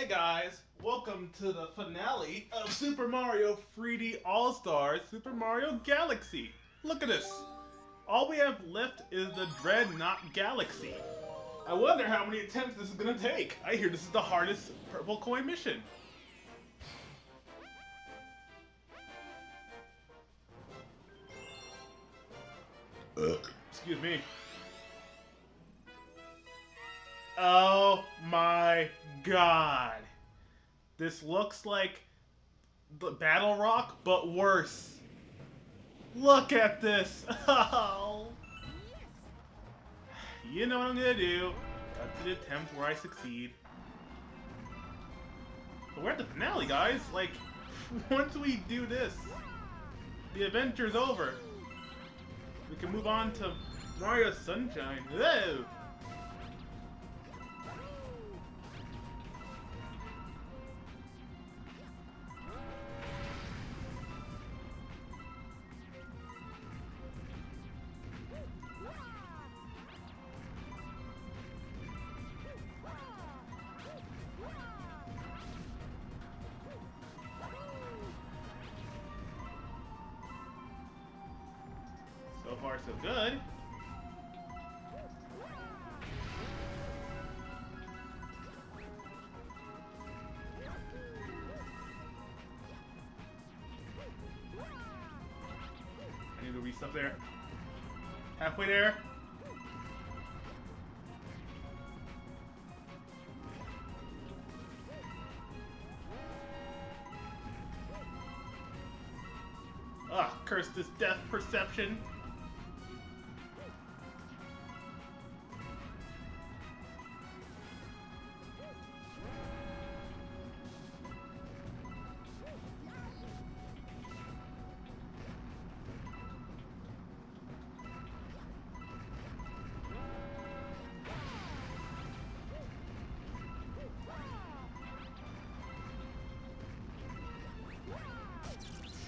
Hey guys, welcome to the finale of Super Mario 3D All-Stars Super Mario Galaxy. Look at this. All we have left is the Dreadnought Galaxy. I wonder how many attempts this is gonna take. I hear this is the hardest purple coin mission. Excuse me. Oh my god. This looks like the Battle Rock, but worse. Look at this. Oh. You know what I'm gonna do. Cut to the attempt where I succeed. But we're at the finale, guys. Like, once we do this, the adventure's over. We can move on to Mario Sunshine. Whoa! So far, so good. I need to reach up there. Halfway there. Ah, curse this death perception.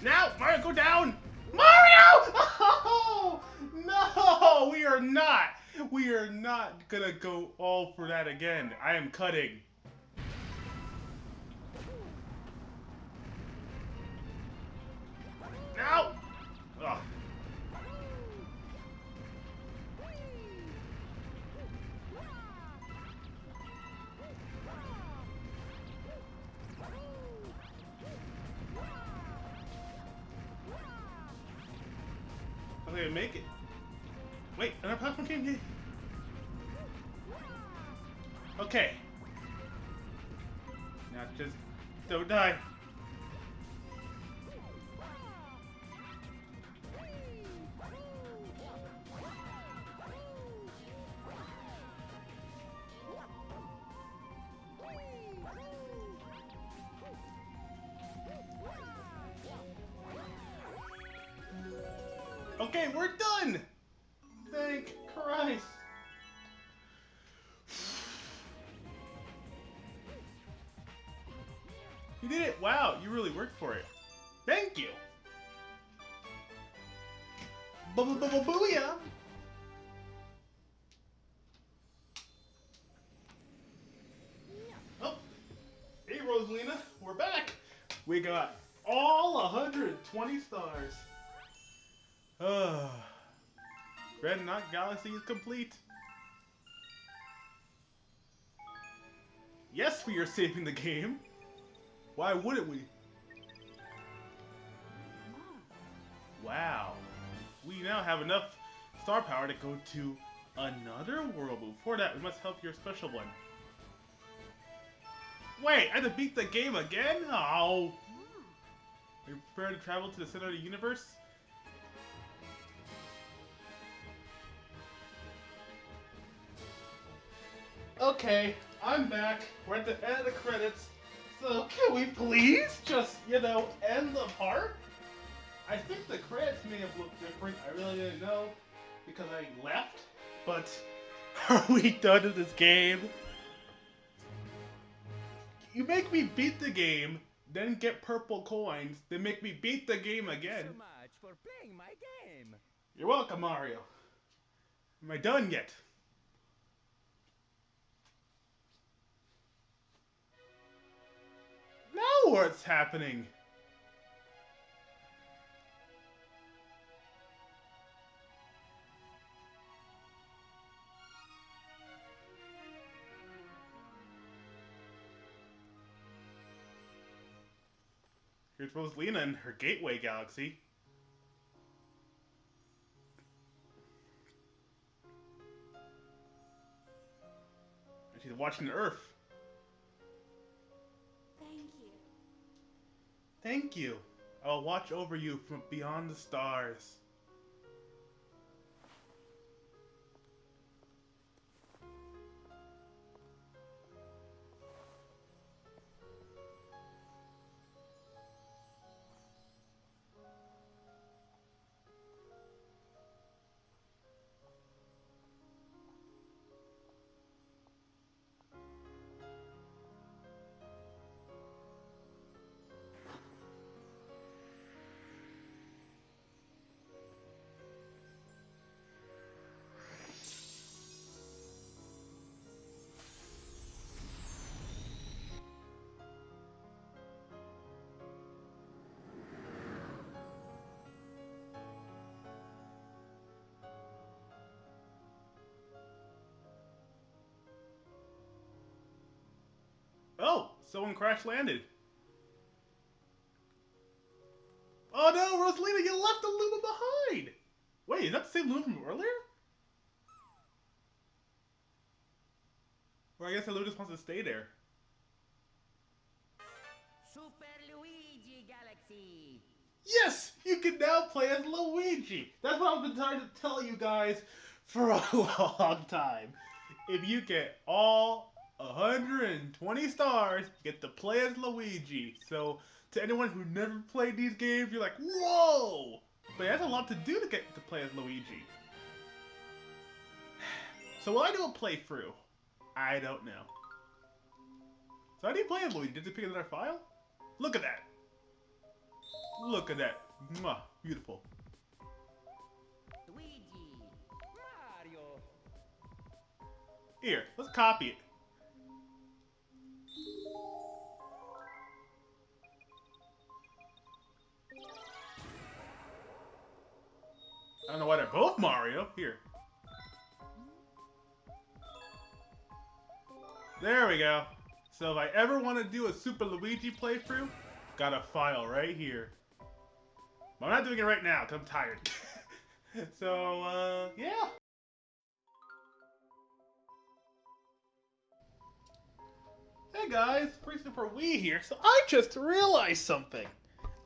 Now, Mario, go down! Mario! Oh, no, we are not. We are not gonna go all for that again. I am cutting. Now! Ugh. I'm gonna make it. Wait, another platform came. Okay. Now just don't die. Okay, we're done! Thank Christ. You did it! Wow, you really worked for it. Thank you! Booyah! Oh, hey Rosalina, we're back! We got all 120 stars. Dreadnought Galaxy is complete. Yes, we are saving the game. Why wouldn't we? Wow. We now have enough star power to go to another world. But before that, we must help your special one. Wait, I have to beat the game again? Oh. Are you prepared to travel to the center of the universe? Okay, I'm back. We're at the end of the credits. So can we please just, end the part? I think the credits may have looked different. I really didn't know because I left. But are we done with this game? You make me beat the game, then get purple coins, then make me beat the game again. Thanks so much for playing my game. You're welcome, Mario. Am I done yet? what's happening. Here's Rosalina in her Gateway Galaxy. And she's watching Earth. Thank you. Thank you. I'll watch over you from beyond the stars. Oh, someone crash landed. Oh no, Rosalina, you left the Luma behind! Wait, is that the same Luma from earlier? Or I guess the Luma just wants to stay there. Super Luigi Galaxy. Yes! You can now play as Luigi! That's what I've been trying to tell you guys for a long time. If you get all 120 stars, you get to play as Luigi. So, to anyone who never played these games, you're like, whoa! But it has a lot to do to get to play as Luigi. So will I do a playthrough? I don't know. So how do you play as Luigi? Did you pick another file? Look at that! Look at that. Mwah, beautiful. Luigi. Mario. Here, let's copy it. I don't know why they're both Mario. Here. There we go. So if I ever want to do a Super Luigi playthrough, got a file right here. But I'm not doing it right now because I'm tired. So, yeah. Hey guys, Christopher Wee here. So I just realized something.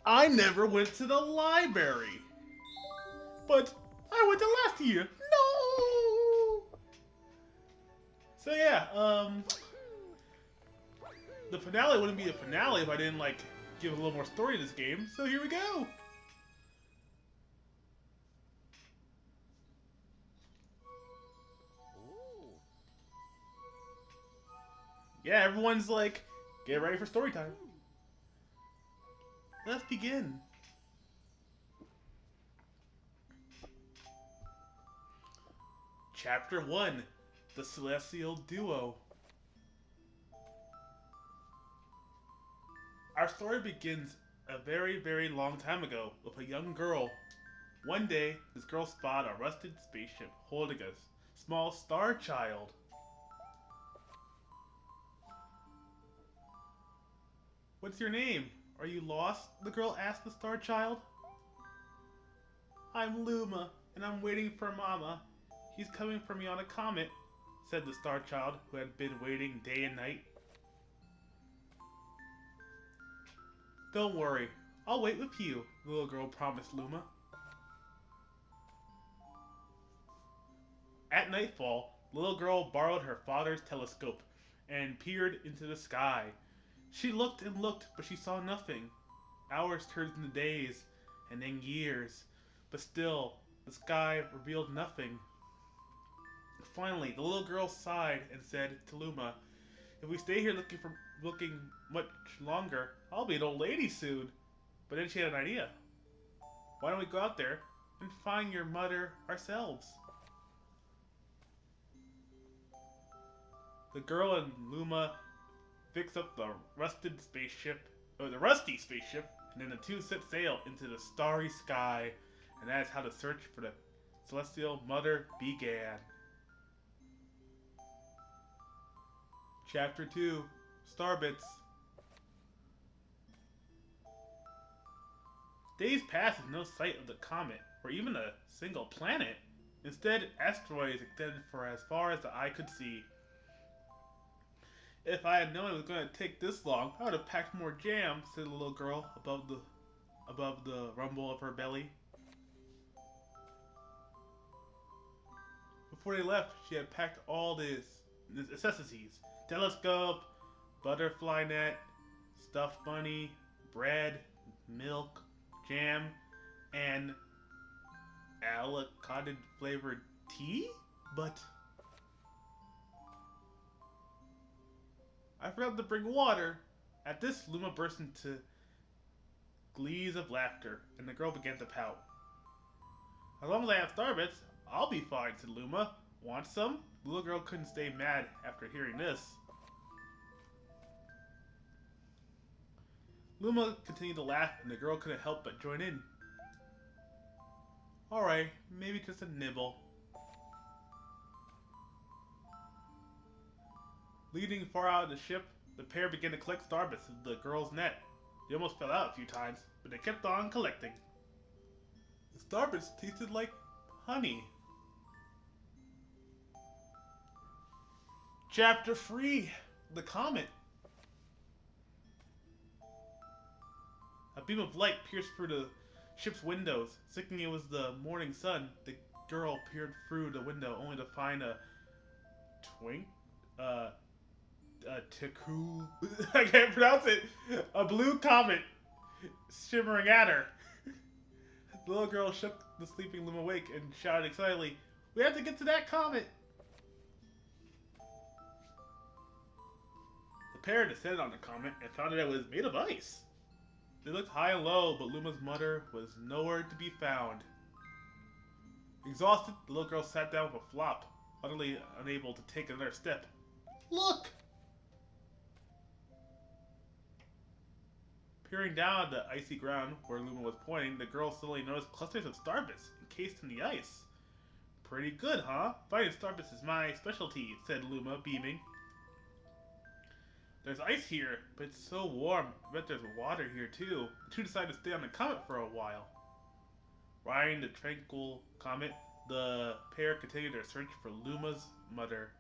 I never went to the library. But I went to last year. No! So yeah, the finale wouldn't be a finale if I didn't, like, give a little more story to this game. So here we go. Ooh. Yeah, everyone's like, get ready for story time. Let's begin. Chapter 1, The Celestial Duo. Our story begins a very, very long time ago with a young girl. One day, this girl spotted a rusted spaceship holding a small star child. What's your name? Are you lost? The girl asked the star child. I'm Luma, and I'm waiting for Mama. He's coming for me on a comet, said the star child who had been waiting day and night. Don't worry, I'll wait with you, the little girl promised Luma. At nightfall, the little girl borrowed her father's telescope and peered into the sky. She looked and looked, but she saw nothing. Hours turned into days, and then years, but still, the sky revealed nothing. Finally, the little girl sighed and said to Luma, if we stay here looking much longer, I'll be an old lady soon. But then she had an idea. Why don't we go out there and find your mother ourselves? The girl and Luma fixed up the rusted spaceship It was a rusty spaceship, and then the two set sail into the starry sky, and that is how the search for the Celestial Mother began. Chapter 2, Starbits. Days passed with no sight of the comet, or even a single planet. Instead, asteroids extended for as far as the eye could see. If I had known it was going to take this long, I would have packed more jam, said the little girl above the rumble of her belly. Before they left, she had packed all the necessities: telescope, butterfly net, stuffed bunny, bread, milk, jam, and avocado flavored tea? But I forgot to bring water. At this, Luma burst into glees of laughter, and the girl began to pout. As long as I have Starbits, I'll be fine, said Luma. Want some? The little girl couldn't stay mad after hearing this. Luma continued to laugh, and the girl couldn't help but join in. Alright, maybe just a nibble. Leading far out of the ship, the pair began to collect Starbits in the girl's net. They almost fell out a few times, but they kept on collecting. The Starbits tasted like honey. Chapter 3, The Comet. A beam of light pierced through the ship's windows. Thinking it was the morning sun, the girl peered through the window only to find a Taku... I can't pronounce it! A blue comet shimmering at her. The little girl shook the sleeping Luma awake and shouted excitedly, "We have to get to that comet!" The pair descended on the comet and found that it was made of ice. They looked high and low, but Luma's mother was nowhere to be found. Exhausted, the little girl sat down with a flop, utterly unable to take another step. Look! Peering down at the icy ground where Luma was pointing, the girl suddenly noticed clusters of Starbits encased in the ice. Pretty good, huh? Finding Starbits is my specialty, said Luma, beaming. There's ice here, but it's so warm. I bet there's water here too. The two decided to stay on the comet for a while. Riding the tranquil comet, the pair continued their search for Luma's mother.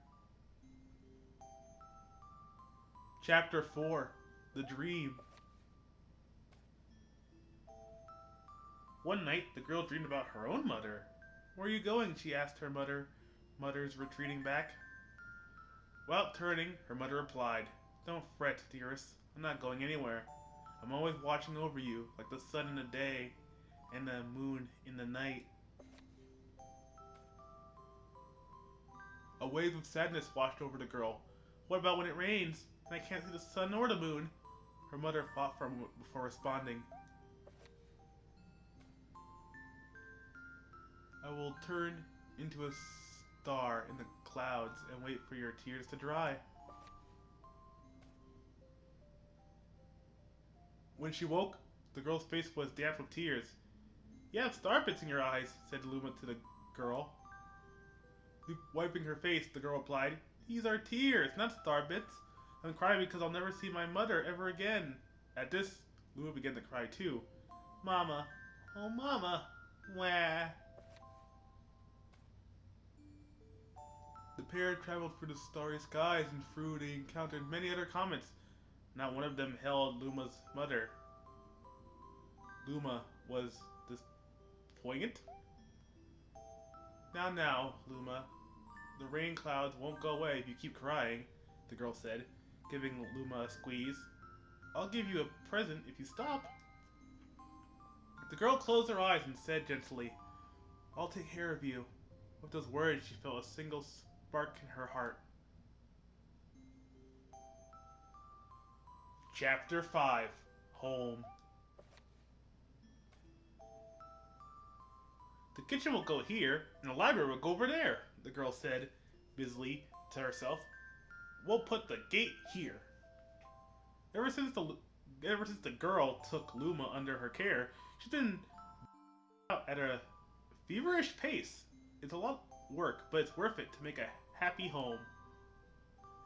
Chapter 4, The Dream. One night, the girl dreamed about her own mother. Where are you going? She asked her mother's retreating back. Without turning, her mother replied, Don't fret, dearest. I'm not going anywhere. I'm always watching over you, like the sun in the day and the moon in the night. A wave of sadness washed over the girl. What about when it rains and I can't see the sun or the moon? Her mother thought for a moment before responding. I will turn into a star in the clouds and wait for your tears to dry. When she woke, the girl's face was damp with tears. You have Starbits in your eyes, said Luma to the girl. Wiping her face, the girl replied, These are tears, not Starbits. I'm crying because I'll never see my mother ever again. At this, Luma began to cry too. Mama, oh mama, wah. The pair traveled through the starry skies and through they encountered many other comets. Not one of them held Luma's mother. Luma was disappointed. Now, Luma. The rain clouds won't go away if you keep crying, the girl said, giving Luma a squeeze. I'll give you a present if you stop. The girl closed her eyes and said gently, I'll take care of you. With those words, she felt a single spark in her heart. Chapter 5, Home. The kitchen will go here, and the library will go over there, the girl said, busily to herself. We'll put the gate here. Ever since ever since the girl took Luma under her care, she's been out at a feverish pace. It's a lot of work, but it's worth it to make a happy home.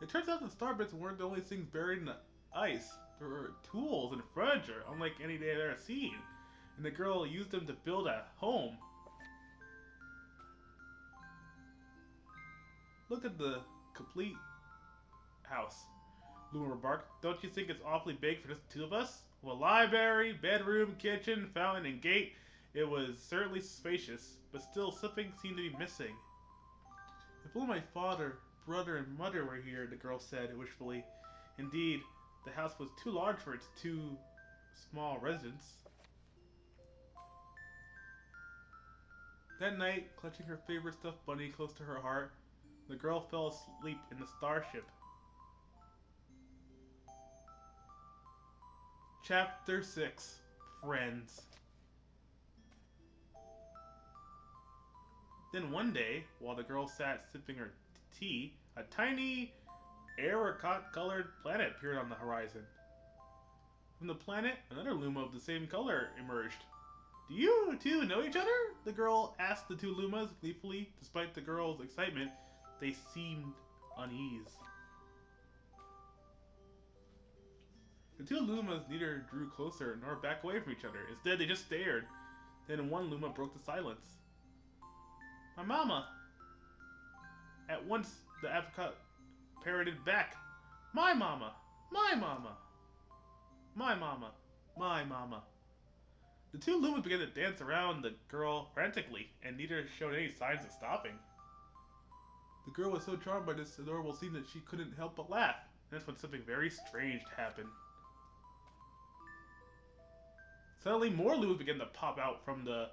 It turns out the Starbits weren't the only things buried in the ice. There were tools and furniture, unlike any they had ever seen, and the girl used them to build a home. Look at the complete house, Luma remarked. Don't you think it's awfully big for just the two of us? With a library, bedroom, kitchen, fountain, and gate, it was certainly spacious, but still something seemed to be missing. If only my father, brother, and mother were here, the girl said wishfully. Indeed, the house was too large for its two small residents. That night, clutching her favorite stuffed bunny close to her heart, the girl fell asleep in the starship. Chapter 6: Friends. Then one day, while the girl sat sipping her tea, a tiny, apricot-colored planet appeared on the horizon. From the planet, another Luma of the same color emerged. Do you two know each other? The girl asked the two Lumas gleefully. Despite the girl's excitement, they seemed uneasy. The two Lumas neither drew closer nor backed away from each other. Instead, they just stared. Then one Luma broke the silence. My mama! At once, the apricot parroted back. My mama! My mama! My mama! My mama! The two Lumas began to dance around the girl frantically, and neither showed any signs of stopping. The girl was so charmed by this adorable scene that she couldn't help but laugh. And that's when something very strange happened. Suddenly, more Lumas began to pop out from the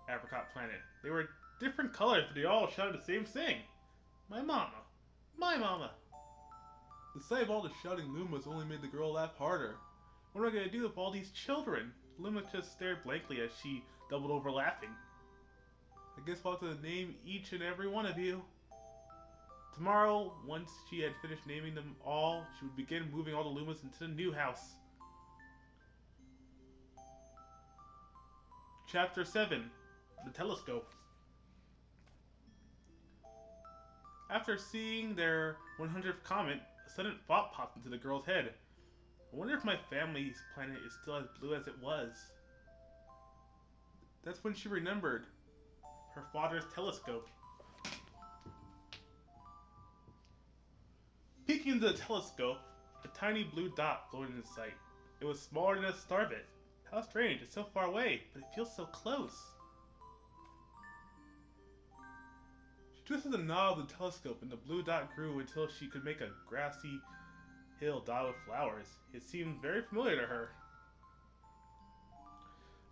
apricot planet. They were different colors, but they all shouted the same thing. My mama! My mama! The sight of all the shouting Lumas only made the girl laugh harder. What am I going to do with all these children? Luma just stared blankly as she doubled over laughing. I guess we'll have to name each and every one of you. Tomorrow, once she had finished naming them all, she would begin moving all the Lumas into the new house. Chapter 7: The Telescope. After seeing their 100th comet, a sudden thought popped into the girl's head. I wonder if my family's planet is still as blue as it was. That's when she remembered her father's telescope. Peeking into the telescope, a tiny blue dot floated in sight. It was smaller than a starbit. How strange, it's so far away, but it feels so close. She twisted the knob of the telescope and the blue dot grew until she could make a grassy hill dotted with flowers. It seemed very familiar to her.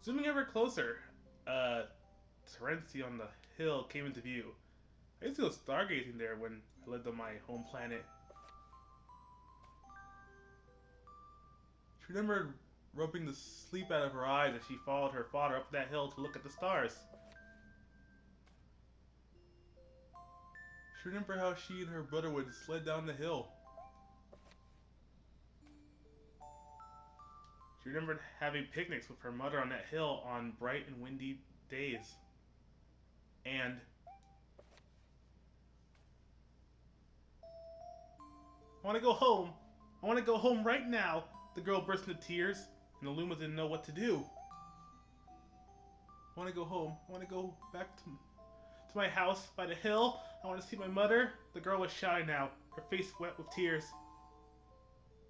Zooming ever closer, a terrace on the hill came into view. I used to go stargazing there when I lived on my home planet. She remembered rubbing the sleep out of her eyes as she followed her father up that hill to look at the stars. She remembered how she and her brother would sled down the hill. She remembered having picnics with her mother on that hill on bright and windy days. And I want to go home. I want to go home right now. The girl burst into tears, and the Lumas didn't know what to do. I want to go home. I want to go back to my house by the hill. I want to see my mother. The girl was shouting now, her face wet with tears.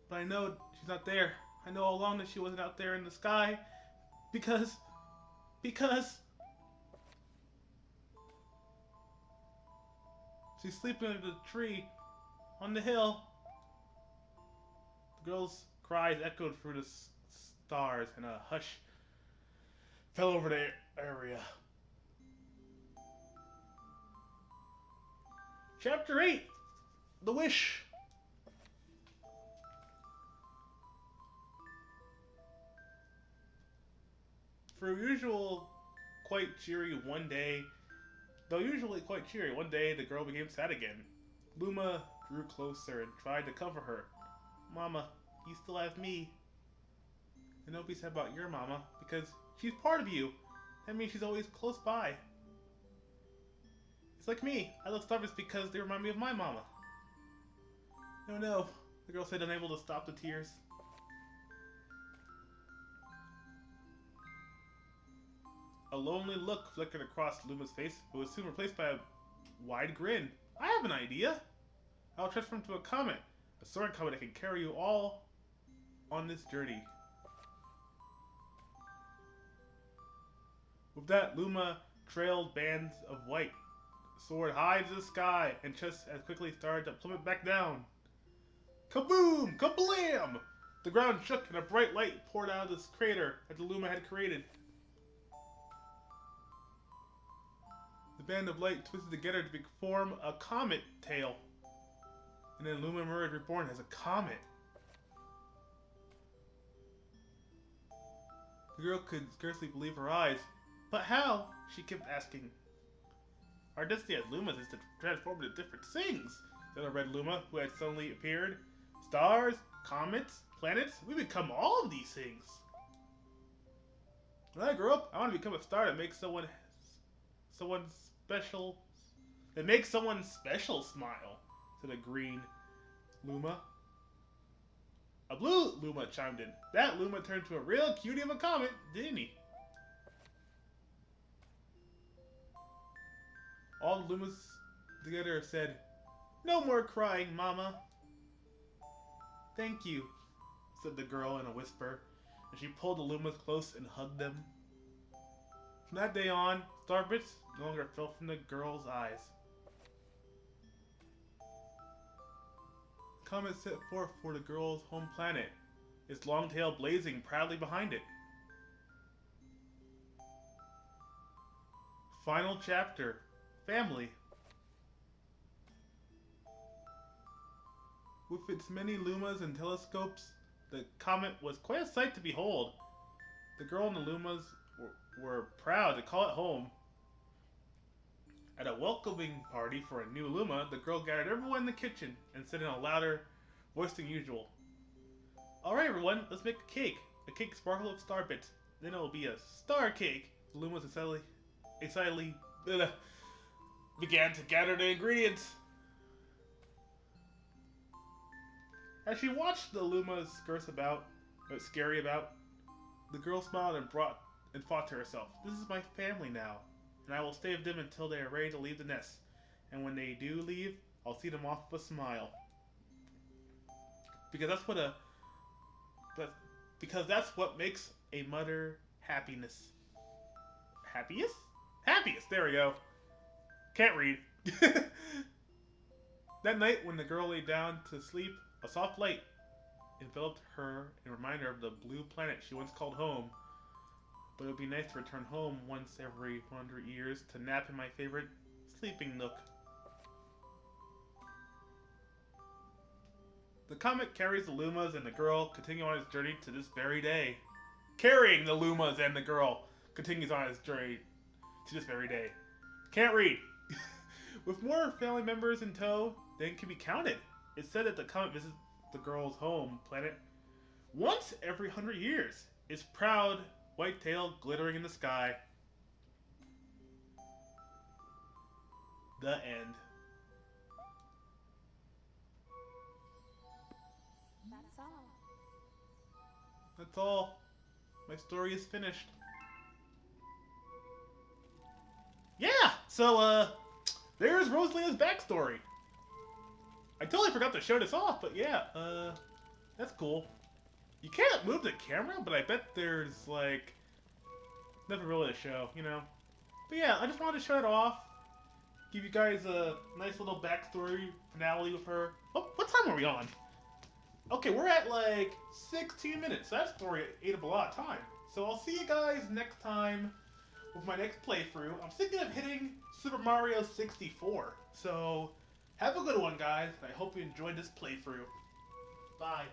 But I know she's not there. I know all along that she wasn't out there in the sky. Because... she's sleeping under the tree on the hill. The girl's cries echoed through the stars, and a hush fell over the area. Chapter 8: The Wish. For usual quite cheery one day, the girl became sad again. Luma drew closer and tried to comfort her. Mama, you still have me. And don't be sad about your mama, because she's part of you. That means she's always close by. It's like me. I love Starburst because they remind me of my mama. No, no. The girl said, unable to stop the tears. A lonely look flickered across Luma's face, but was soon replaced by a wide grin. I have an idea! I'll transform into a comet. A soaring comet that can carry you all on this journey. With that, Luma trailed bands of white, soared high to the sky, and just as quickly started to plummet back down. Kaboom! Kablam! The ground shook and a bright light poured out of this crater that the Luma had created. The band of light twisted together to form a comet tail. And then Luma emerged reborn as a comet. The girl could scarcely believe her eyes. But how? She kept asking. Our destiny as Lumas is to transform into different things, said a red Luma who had suddenly appeared. Stars, comets, planets, we become all of these things. When I grow up, I want to become a star that makes someone special smile, said a green Luma. A blue Luma chimed in. That Luma turned to a real cutie of a comet, didn't he? All the Lumas together said, "No more crying, Mama." Thank you, said the girl in a whisper, and she pulled the Lumas close and hugged them. From that day on, Starbits no longer fell from the girl's eyes. The comet set forth for the girl's home planet, its long tail blazing proudly behind it. Final chapter. Family. With its many lumas and telescopes, the comet was quite a sight to behold. The girl and the lumas were proud to call it home. At a welcoming party for a new luma, the girl gathered everyone in the kitchen and said in a louder voice than usual, "Alright everyone, let's make a cake sparkle with star bits. Then it will be a star cake." The lumas excitedly began to gather the ingredients. As she watched the Lumas scurry about, the girl smiled and thought to herself, "This is my family now, and I will stay with them until they are ready to leave the nest. And when they do leave, I'll see them off with a smile." Because that's what makes a mother happiest. Happiest. There we go. Can't read. That night, when the girl lay down to sleep, a soft light enveloped her in reminder of the blue planet she once called home. But it would be nice to return home once every 100 years to nap in my favorite sleeping nook. The comet carries the Lumas and the girl continue on its journey to this very day. Carrying the Lumas and the girl continues on its journey to this very day. Can't read. With more family members in tow than can be counted, it's said that the comet visits the girl's home planet once every 100 years, its proud white tail glittering in the sky. The end. That's all. That's all. My story is finished. Yeah! So, there's Rosalina's backstory. I totally forgot to show this off, but yeah, that's cool. You can't move the camera, but I bet there's, like, nothing really to show, you know? But yeah, I just wanted to show it off. Give you guys a nice little backstory finale with her. Oh, what time are we on? Okay, we're at, like, 16 minutes. That story ate up a lot of time. So I'll see you guys next time with my next playthrough. I'm thinking of hitting Super Mario 64. So, have a good one, guys. I hope you enjoyed this playthrough. Bye.